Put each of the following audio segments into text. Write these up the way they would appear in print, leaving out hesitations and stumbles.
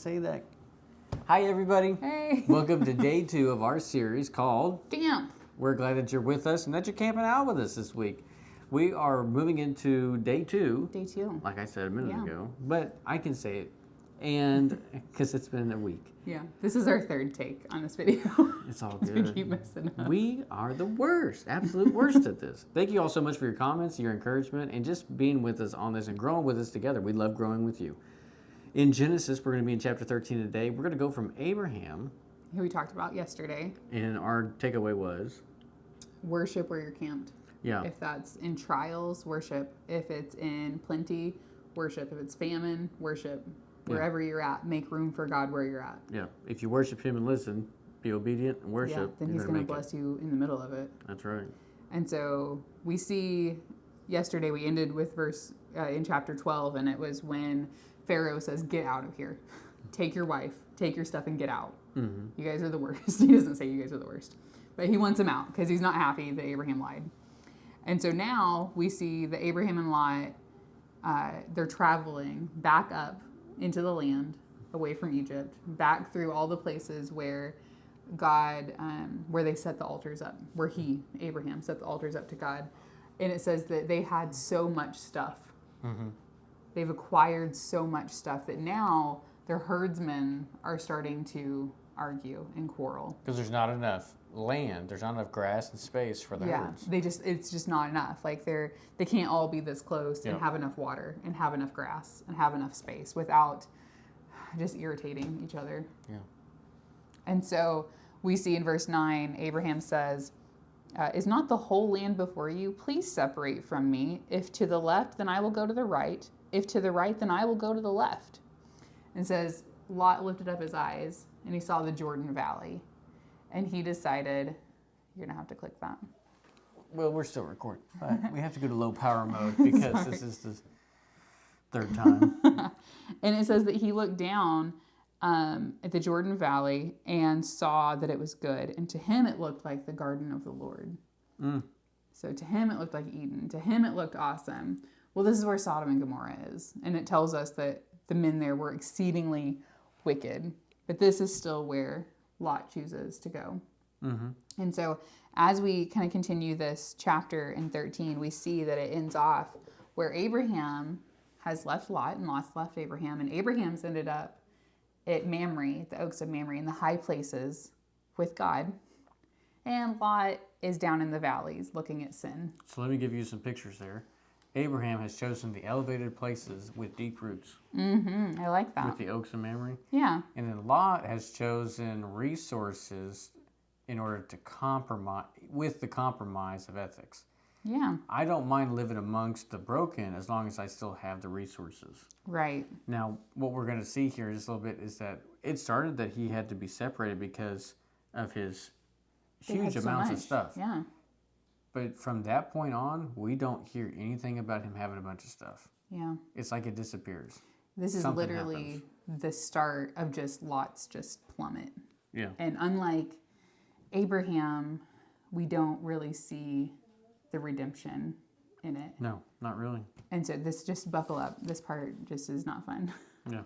Say that. Hi, everybody. Hey. Welcome to day 2 of our series called Camp. We're Glad That You're With Us and that you're camping out with us this week. We are moving into day 2. Day 2. Like I said a minute Yeah. ago, but I can say it. And because it's been a week. Yeah. This is our third take on this video. It's all We good. keep messing up. We are the worst, absolute worst at this. Thank you all so much for your comments, your encouragement, and just being with us on this and growing with us together. We love growing with you. In Genesis, we're going to be in chapter 13 today. We're going to go from Abraham, Who we talked about yesterday. and our takeaway was, Worship where you're camped. yeah, If that's in trials, worship. If it's in plenty, worship. If it's famine, worship. Wherever you're at, make room for God where you're at. yeah. If you worship Him and listen, be obedient and worship, Yeah, then He's going going to bless you in the middle of it. That's right. And so we see, yesterday we ended with verse in chapter 12, and it was when Pharaoh says, get out of here. Take your wife, take your stuff, and get out. Mm-hmm. You guys are the worst. He doesn't say you guys are the worst. But he wants him out because he's not happy that Abraham lied. And so now we see that Abraham and Lot, they're traveling back up into the land, away from Egypt, back through all the places where God, where they set the altars up, where Abraham, set the altars up to God. And it says that they had so much stuff. Mm-hmm. They've acquired so much stuff that now their herdsmen are starting to argue and quarrel. Because there's not enough land, there's not enough grass and space for the herds. It's just not enough. Like they can't all be this close and have enough water and have enough grass and have enough space without just irritating each other. Yeah. And so we see in verse 9, Abraham says, is not the whole land before you? Please separate from me. If to the left, then I will go to the right. If to the right, then I will go to the left. And says, Lot lifted up his eyes and he saw the Jordan Valley. And he decided, you're going to have to click that. Well, we're still recording, but we have to go to low power mode because this is the third time. And it says that he looked down at the Jordan Valley and saw that it was good. And to him, it looked like the garden of the Lord. Mm. So to him, it looked like Eden. To him, it looked awesome. Well, this is where Sodom and Gomorrah is. And it tells us that the men there were exceedingly wicked. But this is still where Lot chooses to go. Mm-hmm. And so as we kind of continue this chapter in 13, we see that it ends off where Abraham has left Lot and Lot's left Abraham. And Abraham's ended up at Mamre, the Oaks of Mamre, in the high places with God. And Lot is down in the valleys looking at sin. So let me give you some pictures there. Abraham has chosen the elevated places with deep roots. Mm-hmm. I like that. With the Oaks of Mamre. Yeah. And then Lot has chosen resources in order to compromise, with the compromise of ethics. Yeah. I don't mind living amongst the broken as long as I still have the resources. Right. Now, what we're going to see here just a little bit is that it started that he had to be separated because of his huge amounts of stuff. Yeah. But from that point on, we don't hear anything about him having a bunch of stuff. Yeah. It's like it disappears. This is Something literally the start of just Lot's just plummet. Yeah. And unlike Abraham, we don't really see the redemption in it. No, not really. And so this, just buckle up. This part just is not fun. Yeah.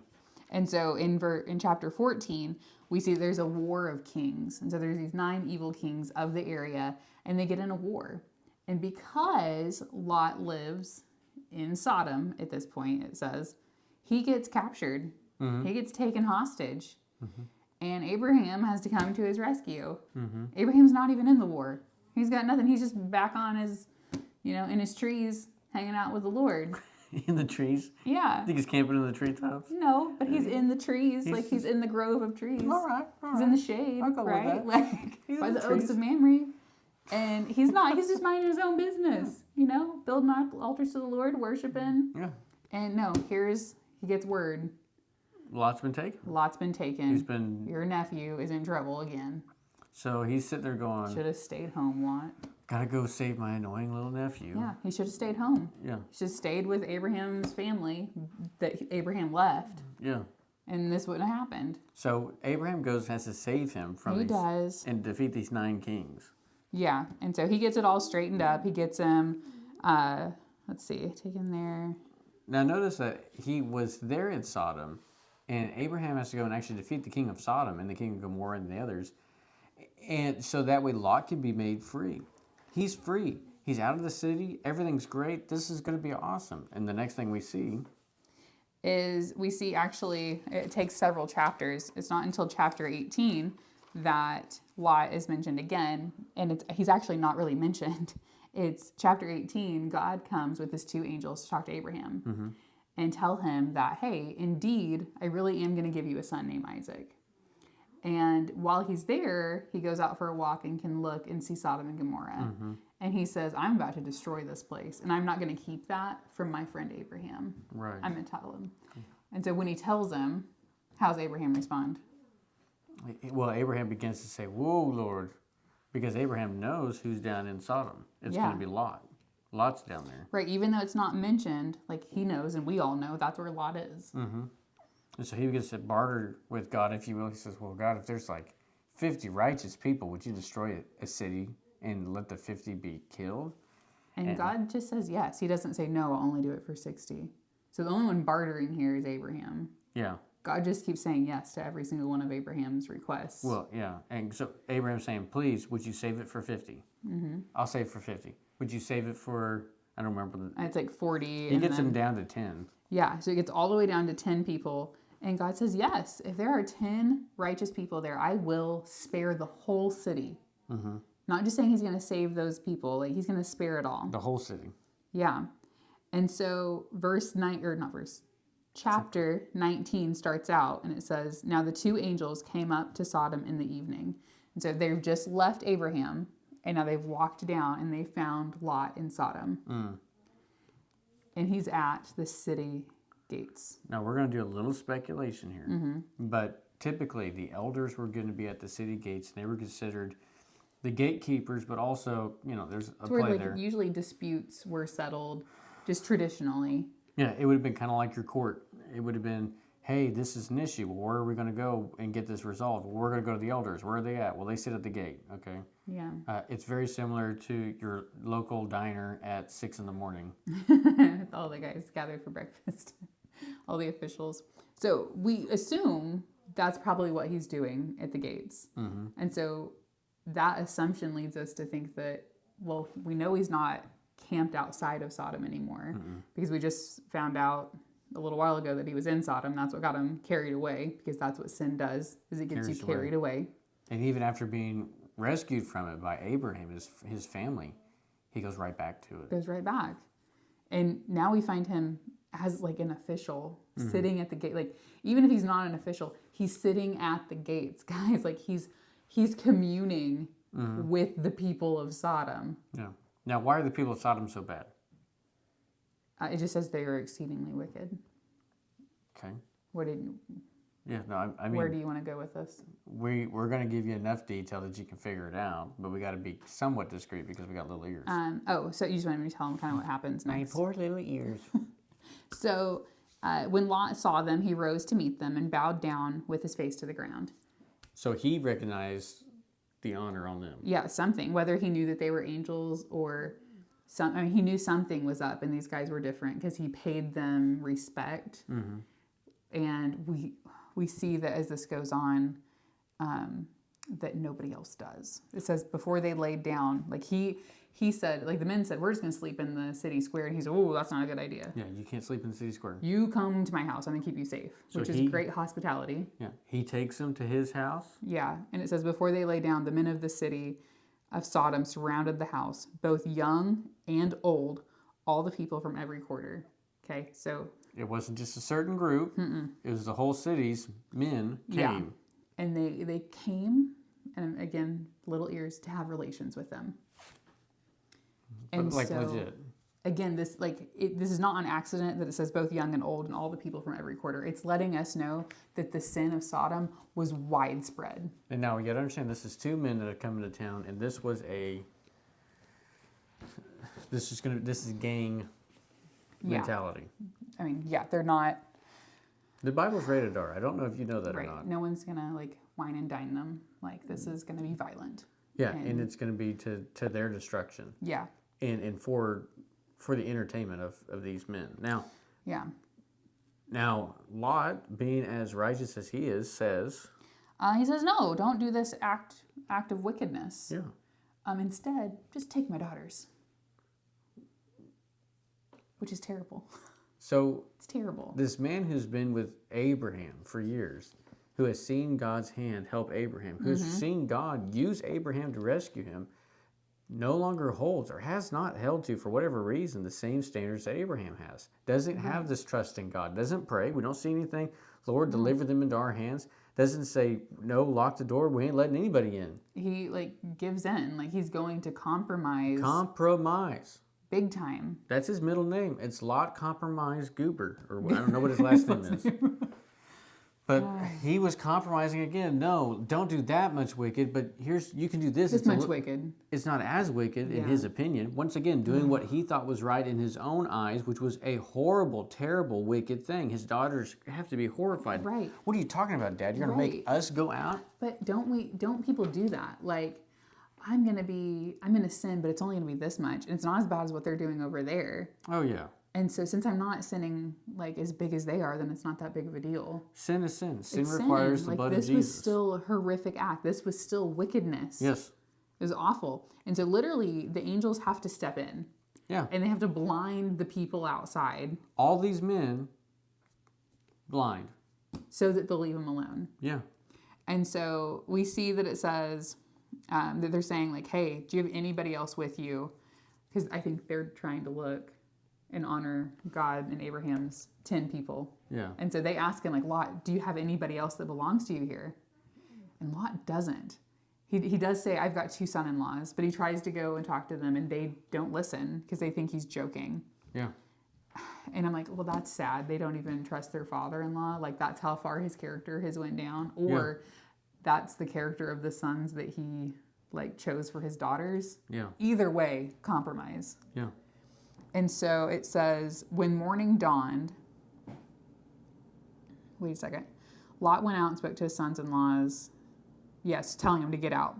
And so in chapter 14, we see there's a war of kings. And so there's these 9 evil kings of the area, and they get in a war. And because Lot lives in Sodom at this point, it says, he gets captured. Mm-hmm. He gets taken hostage. Mm-hmm. And Abraham has to come to his rescue. Mm-hmm. Abraham's not even in the war. He's got nothing. He's just back on his, in his trees, hanging out with the Lord. In the trees? Yeah. I think he's camping in the treetops. No, but he's in the trees. He's in the grove of trees. All right. He's in the shade, I'll go with right? that. Like by the Oaks of Mamre. And he's not. He's just minding his own business, building altars to the Lord, worshiping. Yeah. And no, he gets word. Lot's been taken. Lot's been taken. Your nephew is in trouble again. So he's sitting there going, should have stayed home, Lot. Gotta go save my annoying little nephew. Yeah, he should have stayed home. Yeah. He should have stayed with Abraham's family that Abraham left. Yeah. And this wouldn't have happened. So Abraham has to save him from and defeat these 9 kings. Yeah, and so he gets it all straightened up. He gets him, taken there. Now notice that he was there in Sodom And Abraham has to go and actually defeat the king of Sodom and the king of Gomorrah and the others. And so that way Lot can be made free. He's free. He's out of the city. Everything's great. This is going to be awesome. And the next thing we see is we see actually it takes several chapters. It's not until chapter 18 that Lot is mentioned again, and he's actually not really mentioned. It's chapter 18. God comes with his two angels to talk to Abraham and tell him that, hey, indeed, I really am going to give you a son named Isaac. And while he's there, he goes out for a walk and can look and see Sodom and Gomorrah. And he says, I'm about to destroy this place, and I'm not going to keep that from my friend Abraham. Right. I'm going to tell him. And so when he tells him, how's Abraham respond? Well, Abraham begins to say, whoa, Lord, because Abraham knows who's down in Sodom. It's going to be Lot. Lot's down there. Right, even though it's not mentioned, like he knows, and we all know, that's where Lot is. And so he begins to barter with God, if you will. He says, well, God, if there's like 50 righteous people, would you destroy a city and let the 50 be killed? And God just says yes. He doesn't say, no, I'll only do it for 60. So the only one bartering here is Abraham. Yeah. God just keeps saying yes to every single one of Abraham's requests. Well, yeah. And so Abraham's saying, please, would you save it for 50? I'll save it for 50. Would you save it for, I don't remember. It's like 40. He gets him down to 10. Yeah, so it gets all the way down to 10 people. And God says, yes, if there are 10 righteous people there, I will spare the whole city. Not just saying he's going to save those people, like he's going to spare it all. The whole city. Yeah. And so chapter 19 starts out and it says, now the two angels came up to Sodom in the evening. And so they've just left Abraham and now they've walked down and they found Lot in Sodom. And he's at the city gates. Now we're going to do a little speculation here. But typically the elders were going to be at the city gates and they were considered the gatekeepers, but also, there's a play where there. Usually disputes were settled just traditionally. Yeah, it would have been kind of like your court. It would have been, hey, this is an issue. Well, where are we going to go and get this resolved? Well, we're going to go to the elders. Where are they at? Well, they sit at the gate. Okay. Yeah. It's very similar to your local diner at 6 in the morning. All the guys gathered for breakfast, all the officials. So we assume that's probably what he's doing at the gates. And so that assumption leads us to think that, well, we know he's not camped outside of Sodom anymore because we just found out a little while ago that he was in Sodom. That's what got him carried away, because that's what sin does, is it gets you carried away. And even after being rescued from it by Abraham, his family, he goes right back to it. Goes right back. And now we find him as like an official sitting at the gate. Like, even if he's not an official, he's sitting at the gates, guys. Like he's communing with the people of Sodom. Yeah. Now, why are the people of Sodom so bad? It just says they are exceedingly wicked. Okay. Yeah, no, I mean, where do you want to go with this? We're going to give you enough detail that you can figure it out, but we got to be somewhat discreet because we got little ears. So you just wanted me to tell them kind of what happens next. My poor little ears. So when Lot saw them, he rose to meet them and bowed down with his face to the ground. So he recognized the honor on them. Yeah, something. Whether he knew that they were angels or he knew something was up, and these guys were different because he paid them respect. And we see that as this goes on, that nobody else does. It says before they laid down, like he said, like the men said, we're just going to sleep in the city square. And he said, oh, that's not a good idea. Yeah, you can't sleep in the city square. You come to my house. I'm going to keep you safe, which is great hospitality. Yeah, he takes them to his house. Yeah, and it says before they lay down, the men of the city of Sodom surrounded the house, both young and old, all the people from every quarter. Okay, so it wasn't just a certain group. It was the whole city's men came. Yeah. And they came, and again, little ears, to have relations with them. And like so, legit. Again, this is not an accident that it says both young and old and all the people from every quarter. It's letting us know that the sin of Sodom was widespread. And now you got to understand, this is two men that have come into town, and this is gang mentality. I mean, yeah, they're not. The Bible's rated R. I don't know if you know that Right. or not. No one's gonna like wine and dine them. Like, this is gonna be violent. Yeah, and it's going to be to their destruction. Yeah. And for the entertainment of these men. Now, yeah. Now, Lot, being as righteous as he is, says, He says, no, don't do this act of wickedness. yeah. Instead, just take my daughters. Which is terrible. So It's terrible. this man who's been with Abraham for years, who has seen God's hand help Abraham, who's seen God use Abraham to rescue him, no longer holds or has not held to, for whatever reason, the same standards that Abraham has. Doesn't have this trust in God. Doesn't pray. We don't see anything. Lord, deliver them into our hands. Doesn't say, no, lock the door. We ain't letting anybody in. He gives in. He's going to compromise Compromise. big time. That's his middle name. It's Lot Compromise Goober, or I don't know what his last name is. But he was compromising again. No, don't do that much wicked, but you can do this. This much wicked. It's not as wicked in his opinion. Once again, doing what he thought was right in his own eyes, which was a horrible, terrible, wicked thing. His daughters have to be horrified. Right. What are you talking about, Dad? You're going to make us go out? But don't people do that? I'm gonna sin, but it's only gonna be this much. And it's not as bad as what they're doing over there. Oh, yeah. And so since I'm not sinning as big as they are, then it's not that big of a deal. Sin is sin. Sin It's requires sin. the blood of This Jesus. was still a horrific act. This was still wickedness. Yes. It was awful. And so literally the angels have to step in. Yeah. And they have to blind the people outside All these men blind. so that they'll leave them alone. Yeah. And so we see that it says that they're saying hey, do you have anybody else with you? Because I think they're trying to look and honor God and Abraham's 10 people. Yeah. And so they ask him Lot, do you have anybody else that belongs to you here? And Lot doesn't. He does say, I've got 2 son-in-laws, but he tries to go and talk to them and they don't listen because they think he's joking. Yeah. And I'm like, well, that's sad. They don't even trust their father-in-law. That's how far his character has went down. Or that's the character of the sons that he chose for his daughters. Yeah. Either way, compromise. Yeah. And so it says, when morning dawned, wait a second. Lot went out and spoke to his sons-in-laws. Yes, telling him to get out.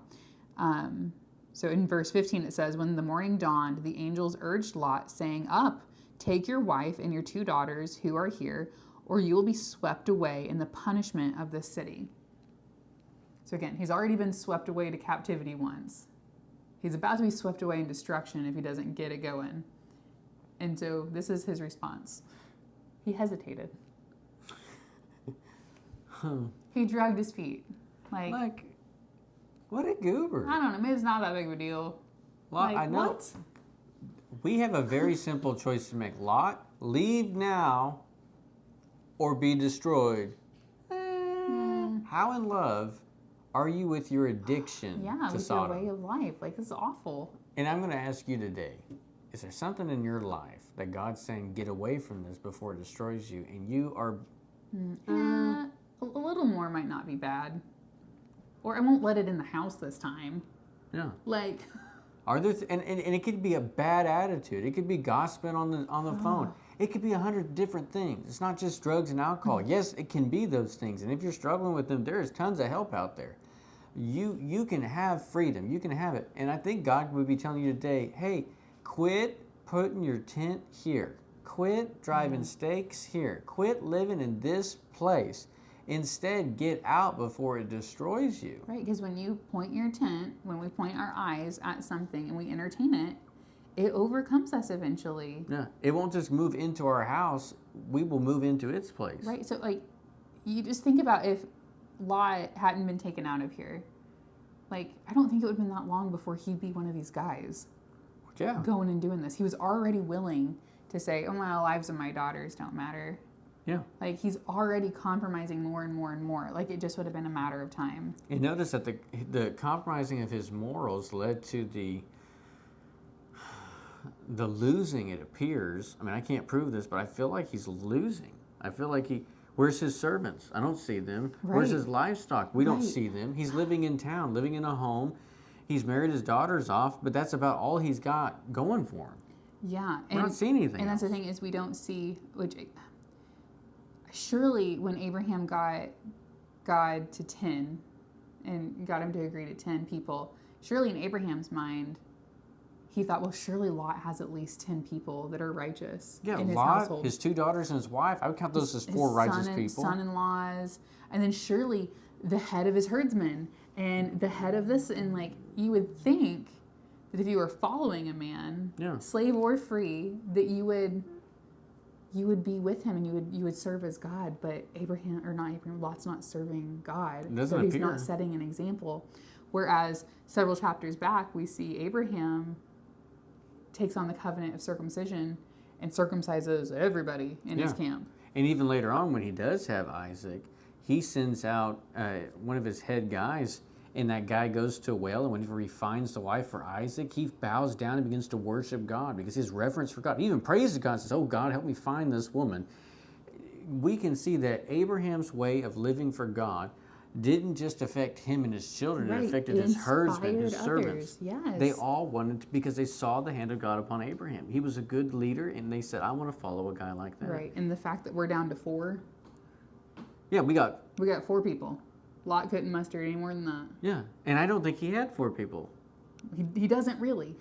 So in verse 15 it says, when the morning dawned, the angels urged Lot, saying, up, take your wife and your 2 daughters who are here, or you will be swept away in the punishment of this city. So again, he's already been swept away to captivity once. He's about to be swept away in destruction if he doesn't get it going. And so this is his response. He hesitated. He dragged his feet. What a goober. I don't know, maybe it's not that big of a deal. Lot, I know. What? We have a very simple choice to make. Lot, leave now or be destroyed. How in love are you with your addiction Yeah, to with Sodom? your way of life. This is awful. And I'm going to ask you today, is there something in your life that God's saying, get away from this before it destroys you, and you are... A little more might not be bad. Or I won't let it in the house this time. Yeah. Are there and it could be a bad attitude. It could be gossiping on the phone. It could be 100 different things. It's not just drugs and alcohol. Yes, it can be those things. And if you're struggling with them, there is tons of help out there. You can have freedom. You can have it. And I think God would be telling you today, hey, quit putting your tent here. Quit driving stakes here. Quit living in this place. Instead, get out before it destroys you. Right, because when you point your tent, when we point our eyes at something and we entertain it, it overcomes us eventually. Yeah, it won't just move into our house. We will move into its place. Right, so you just think about if Lot hadn't been taken out of here. I don't think it would have been that long before he'd be one of these guys. Yeah. Going and doing this. He was already willing to say, oh, my lives of my daughters don't matter. Yeah. He's already compromising more and more and more. It just would have been a matter of time. And notice that the compromising of his morals led to the losing, it appears. I mean, I can't prove this, but I feel like he's losing. I feel like where's his servants? I don't see them. Right. Where's his livestock? We don't see them. He's living in town, living in a home. He's married his daughters off, but that's about all he's got going for him. Yeah. We're not seeing anything And else. that's the thing is we don't see, surely when Abraham got God to 10 and got him to agree to 10 people, surely in Abraham's mind, he thought, well, surely Lot has at least 10 people that are righteous Yeah, in his Lot, household. his 2 daughters and his wife. I would count those as 4 righteous people. Son-in-laws, and then surely the head of his herdsmen and the head of this, and like you would think that if you were following a man, Yeah. slave or free, that you would be with him and you would serve as God. But Lot's not serving God. It doesn't so he's appear. not setting an example. Whereas several chapters back, we see Abraham takes on the covenant of circumcision and circumcises everybody in his camp. And even later on, when he does have Isaac, he sends out one of his head guys, and that guy goes to a well, and whenever he finds the wife for Isaac, he bows down and begins to worship God because his reverence for God. He even prays to God and says, oh, God, help me find this woman. We can see that Abraham's way of living for God didn't just affect him and his children. Right. It affected It his herdsmen, his inspired servants. others. Yes. They all wanted to, because they saw the hand of God upon Abraham. He was a good leader, and they said, I want to follow a guy like that. Right. And the fact that we're down to 4, Yeah, we got 4 people. Lot couldn't muster any more than that. Yeah, and I don't think he had 4 people. He doesn't really.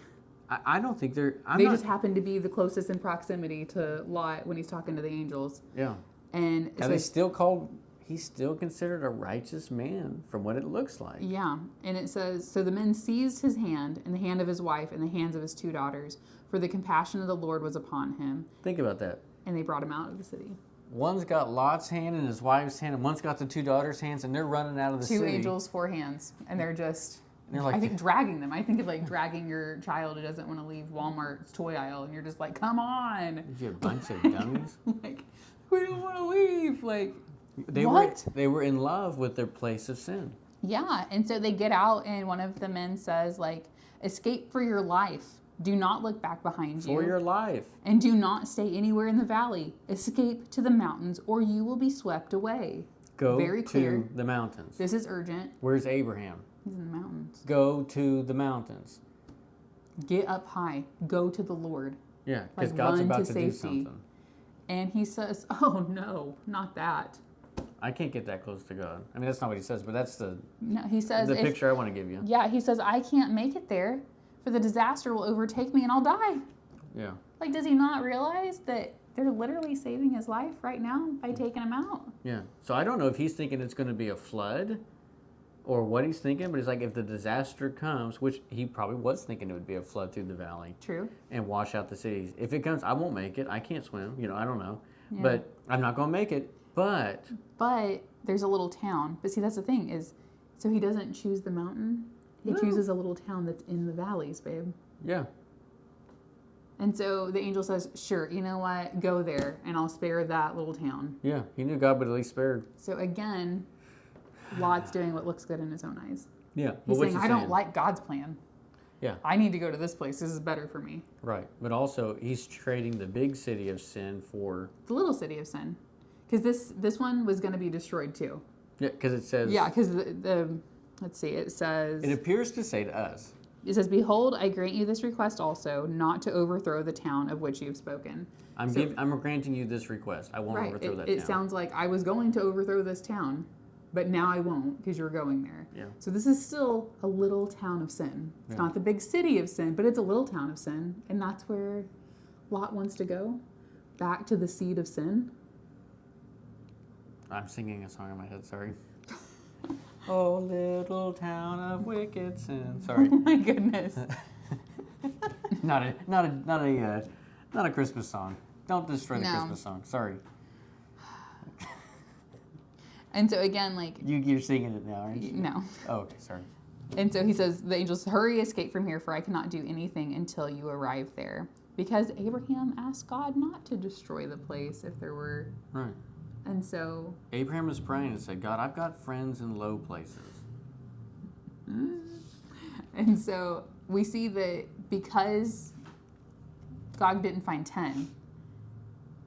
I don't think they're. They just happen to be the closest in proximity to Lot when he's talking to the angels. Yeah, And and they still called. He's still considered a righteous man from what it looks like. yeah, and it says, so the men seized his hand and the hand of his wife and the hands of his 2 daughters, for the compassion of the Lord was upon him, Think about that. and they brought him out of the city. One's got Lot's hand and his wife's hand, and one's got the 2 daughters' hands, and they're running out of the 2 city. angels, 4 hands, and they're just. And they're like, I think dragging them. I think of like dragging your child who doesn't want to leave Walmart's toy aisle, and you're just like, come on, you a bunch of dummies. like we don't want to leave. Like They what? They were in love with their place of sin. Yeah, and so they get out, and one of the men says, like, escape for your life. Do not look back behind you. For your life. And do not stay anywhere in the valley. Escape to the mountains, or you will be swept away. Go Very clear. to the mountains. This is urgent. Where's Abraham? He's in the mountains. Go to the mountains. Get up high. Go to the Lord. Yeah, because Like, God's run about to to safety. do something. And he says, oh no, not that. I can't get that close to God. I mean, that's not what he says, but that's the No, he says, picture I want to give you. Yeah, he says, I can't make it there, for the disaster will overtake me and I'll die. Yeah. Like, does he not realize that they're literally saving his life right now by taking him out? Yeah. So I don't know if he's thinking it's going to be a flood or what he's thinking, but it's like if the disaster comes, which he probably was thinking it would be a flood through the valley True. and wash out the cities. If it comes, I won't make it. I can't swim. I don't know. Yeah. But I'm not going to make it. But But there's a little town. But see, that's the thing is, so he doesn't choose the mountain. He No. chooses a little town that's in the valleys, babe. yeah. And so the angel says, sure, you know what? Go there and I'll spare that little town. Yeah. He knew God would at least spare. So again, Lot's doing what looks good in his own eyes. Yeah. He's what's saying, he I don't like God's plan. Yeah. I need to go to this place. This is better for me. Right. But also, he's trading the big city of sin for. The little city of sin. Because this one was going to be destroyed too. Yeah, because it says. Yeah, because the let's see, it says. It appears to say to us. It says, behold, I grant you this request also, not to overthrow the town of which you have spoken. I'm granting you this request. I won't overthrow that It town. sounds like I was going to overthrow this town, but now I won't because you're going there. Yeah. So this is still a little town of sin. It's not the big city of sin, but it's a little town of sin. And that's where Lot wants to go, back to the seed of sin. I'm singing a song in my head, sorry. Oh, little town of wicked sin. Sorry. Oh my goodness. not a Christmas song. Don't destroy the No. Christmas song. Sorry. And so again, like, You're singing it now, aren't you? no. Oh, okay, sorry. And so he says, the angels, hurry, escape from here, for I cannot do anything until you arrive there. Because Abraham asked God not to destroy the place if there were. Right. And so, Abraham was praying and said, God, I've got friends in low places. and so we see that because God didn't find 10,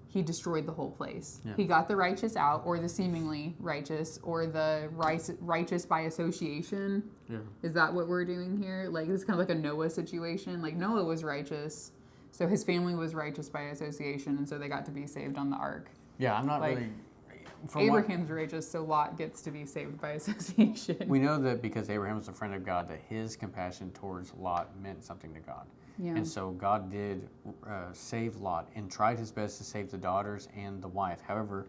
he destroyed the whole place. Yeah. He got the righteous out, or the seemingly righteous, or the righteous by association. Yeah. Is that what we're doing here? Like, this is kind of like a Noah situation. Like, Noah was righteous, so his family was righteous by association, and so they got to be saved on the ark. Yeah, I'm not Like- really. From what- Abraham's righteous, so Lot gets to be saved by association. We know that because Abraham was a friend of God, that his compassion towards Lot meant something to God. Yeah. And so God did save Lot and tried his best to save the daughters and the wife. However,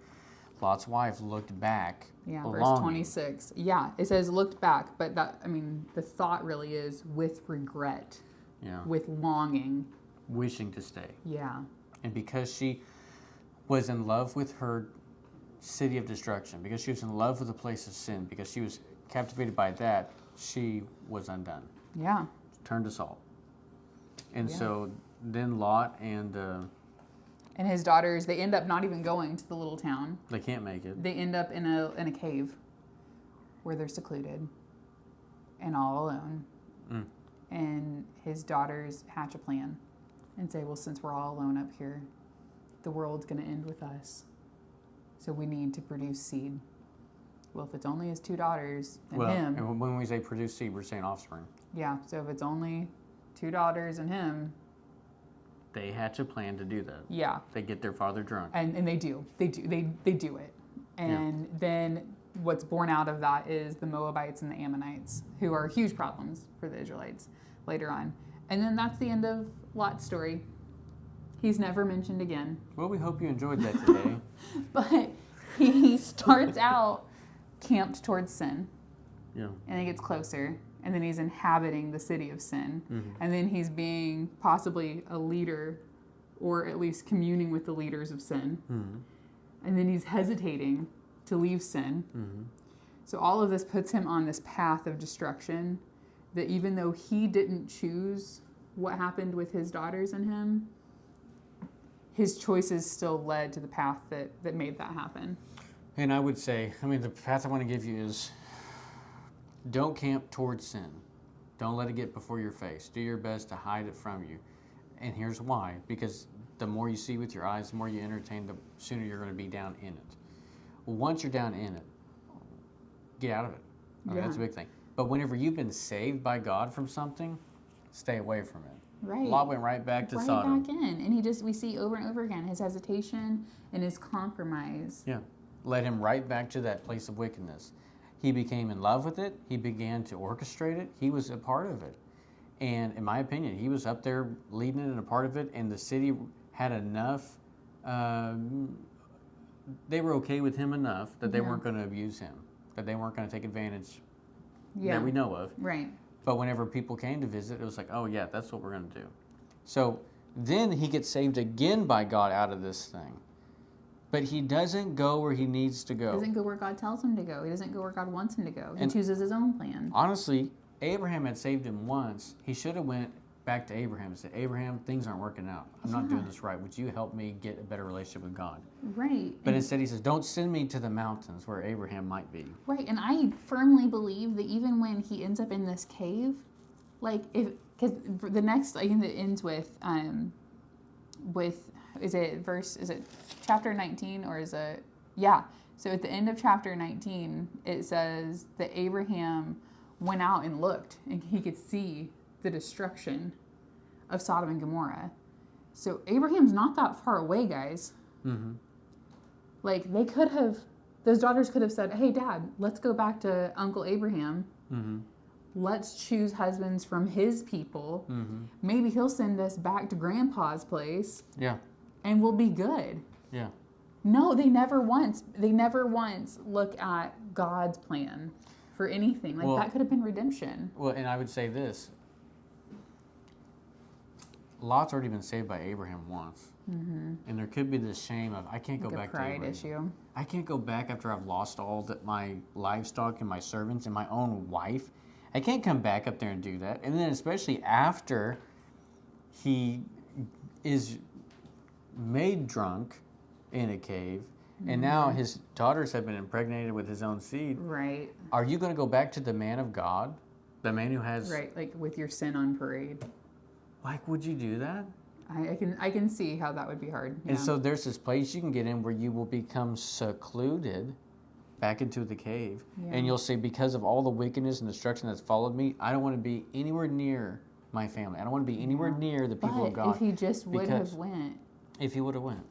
Lot's wife looked back. Yeah, verse longing. 26. Yeah, it says looked back, but the thought really is with regret, Yeah. with longing. Wishing to stay. Yeah. And because she was in love with her city of destruction, because she was in love with the place of sin, because she was captivated by that, she was undone. Yeah. Turned to salt. And Yeah. so then Lot and And his daughters, they end up not even going to the little town. they can't make it. They end up in a cave where they're secluded and all alone. Mm. And his daughters hatch a plan and say, well, since we're all alone up here, the world's going to end with us. So we need to produce seed. Well, if it's only his two daughters and him. And when we say produce seed, we're saying offspring. Yeah, so if it's only two daughters and him, They hatch a plan to do that. yeah. They get their father drunk. And they do it. And then what's born out of that is the Moabites and the Ammonites, who are huge problems for the Israelites later on. And then that's the end of Lot's story. He's never mentioned again. Well, we hope you enjoyed that today. But he starts out camped towards sin, Yeah. and he gets closer, and then he's inhabiting the city of sin. Mm-hmm. And then he's being possibly a leader, or at least communing with the leaders of sin. Mm-hmm. And then he's hesitating to leave sin. Mm-hmm. So all of this puts him on this path of destruction, that even though he didn't choose what happened with his daughters and him, his choices still led to the path that made that happen. And I would say, the path I want to give you is don't camp towards sin. Don't let it get before your face. Do your best to hide it from you. And here's why. Because the more you see with your eyes, the more you entertain, the sooner you're going to be down in it. Once you're down in it, get out of it. Okay, that's a Yeah. big thing. But whenever you've been saved by God from something, stay away from it. Right. Lot went right back to Right Sodom. back in. And we see over and over again his hesitation and his compromise. Yeah. Led him right back to that place of wickedness. He became in love with it. He began to orchestrate it. He was a part of it. And in my opinion, he was up there leading it and a part of it. And the city had enough, they were okay with him enough that they Yeah. weren't going to abuse him, that they weren't going to take advantage Yeah. that we know of. Right. But whenever people came to visit, it was like, oh, yeah, that's what we're going to do. So then he gets saved again by God out of this thing. But he doesn't go where he needs to He go. doesn't go where God tells him to go. He doesn't go where God wants him to go. He And- chooses his own plan. Honestly, Abraham had saved him once. He should have went back to Abraham and said, Abraham, things aren't working out. I'm not doing Yeah. this right. Would you help me get a better relationship with God? Right. But instead he says, don't send me to the mountains where Abraham might be. Right, and I firmly believe that even when he ends up in this cave, because the next, I think it ends with is it chapter 19 or is it, yeah. So at the end of chapter 19, it says that Abraham went out and looked and he could see the destruction of Sodom and Gomorrah. So Abraham's not that far away, guys. Mm-hmm. Like those daughters could have said, hey, Dad, let's go back to Uncle Abraham. Mm-hmm. Let's choose husbands from his people. Mm-hmm. Maybe he'll send us back to Grandpa's place Yeah. and we'll be good. Yeah. No, they never once look at God's plan for anything. Like Well- that could have been redemption. Well, and I would say this. Lot's already been saved by Abraham once. Mm-hmm. And there could be this shame of, I can't go Like a back to pride Abraham. issue. I can't go back after I've lost all my livestock and my servants and my own wife. I can't come back up there and do that. And then especially after he is made drunk in a cave, and now his daughters have been impregnated with his own seed. Right. Are you going to go back to the man of God? The man who has... Right. Like with your sin on parade. Like, would you do that? I can see how that would be hard. Yeah. And so there's this place you can get in where you will become secluded back into the cave. Yeah. And you'll say, because of all the wickedness and destruction that's followed me, I don't want to be anywhere near my family. I don't want to be anywhere near the people of but God. if he just would because- have went, If he would have went.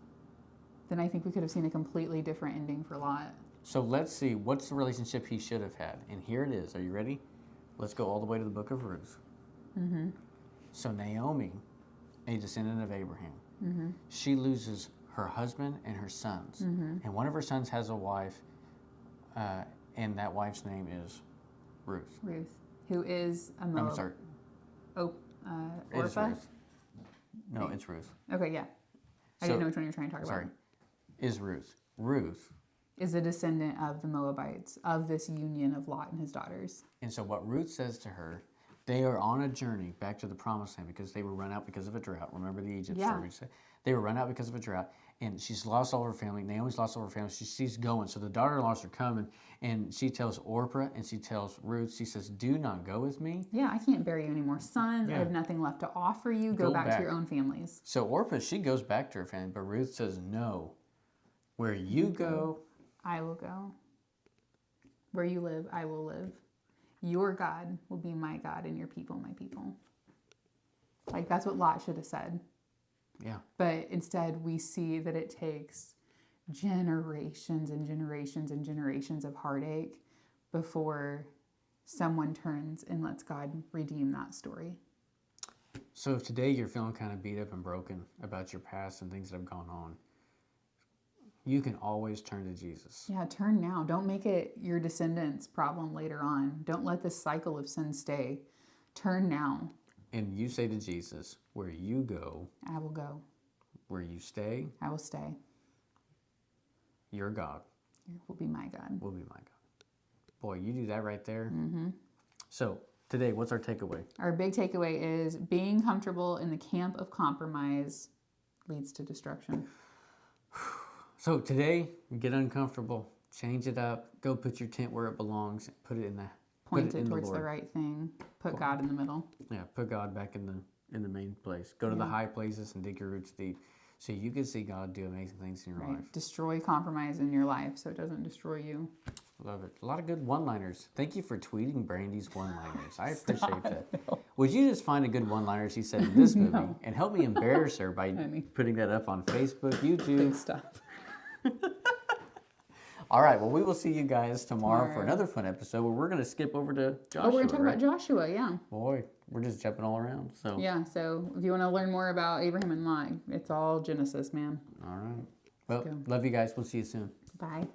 then I think we could have seen a completely different ending for Lot. So let's see, what's the relationship he should have had? And here it is. Are you ready? Let's go all the way to the book of Ruth. Mm-hmm. So Naomi, a descendant of Abraham, Mm-hmm. she loses her husband and her sons. Mm-hmm. And one of her sons has a wife, and that wife's name is Ruth. Ruth, who is a I'm Moab. sorry. Oh, It is Orpah? Ruth. No, it's Ruth. Okay, yeah. I So- didn't know which one you were trying to talk Sorry. about. Is Ruth. Ruth. Is a descendant of the Moabites, of this union of Lot and his daughters. And so what Ruth says to her, they are on a journey back to the promised land because they were run out because of a drought. Remember the Egypt Yeah. story? We said? They were run out because of a drought. And she's lost all her family. Naomi's lost all her family. She's going. So the daughter-in-laws are coming. And she tells Orpah and she tells Ruth, she says, do not go with me. Yeah, I can't bear you any more sons. I Yeah. have nothing left to offer you. Go Go back back. to your own families. So Orpah, she goes back to her family. But Ruth says, no. Where you go, I will go. Where you live, I will live. Your God will be my God and your people, my people. Like, that's what Lot should have said. yeah. But instead, we see that it takes generations and generations and generations of heartache before someone turns and lets God redeem that story. So if today you're feeling kind of beat up and broken about your past and things that have gone on, you can always turn to Jesus. Yeah, turn now. Don't make it your descendants' problem later on. Don't let this cycle of sin stay. Turn now. And you say to Jesus, where you go, I will go. where you stay, I will stay. your God You will be my God. will be my God. Boy, you do that right there. Mm-hmm. So today, what's our takeaway? Our big takeaway is being comfortable in the camp of compromise leads to destruction. So today, get uncomfortable, change it up, go put your tent where it belongs, put it in the Point put it in towards the Lord. right thing. Put God in the middle. Yeah, put God back in the main place. Go to the high places and dig your roots deep, so you can see God do amazing things in your Right. life. Destroy compromise in your life so it doesn't destroy you. Love it. A lot of good one-liners. Thank you for tweeting Brandy's one-liners. I appreciate that. Would you just find a good one-liner she said in this movie and help me embarrass her by Honey. putting that up on Facebook, YouTube? Stuff. All right. Well, we will see you guys tomorrow for Tomorrow. another fun episode where we're going to skip over to Joshua. Oh, we're going to talk right? about Joshua, yeah. Boy, we're just jumping all around. So, Yeah, so if you want to learn more about Abraham and Lot, it's all Genesis, man. all right. Well, go. love you guys. We'll see you soon. Bye.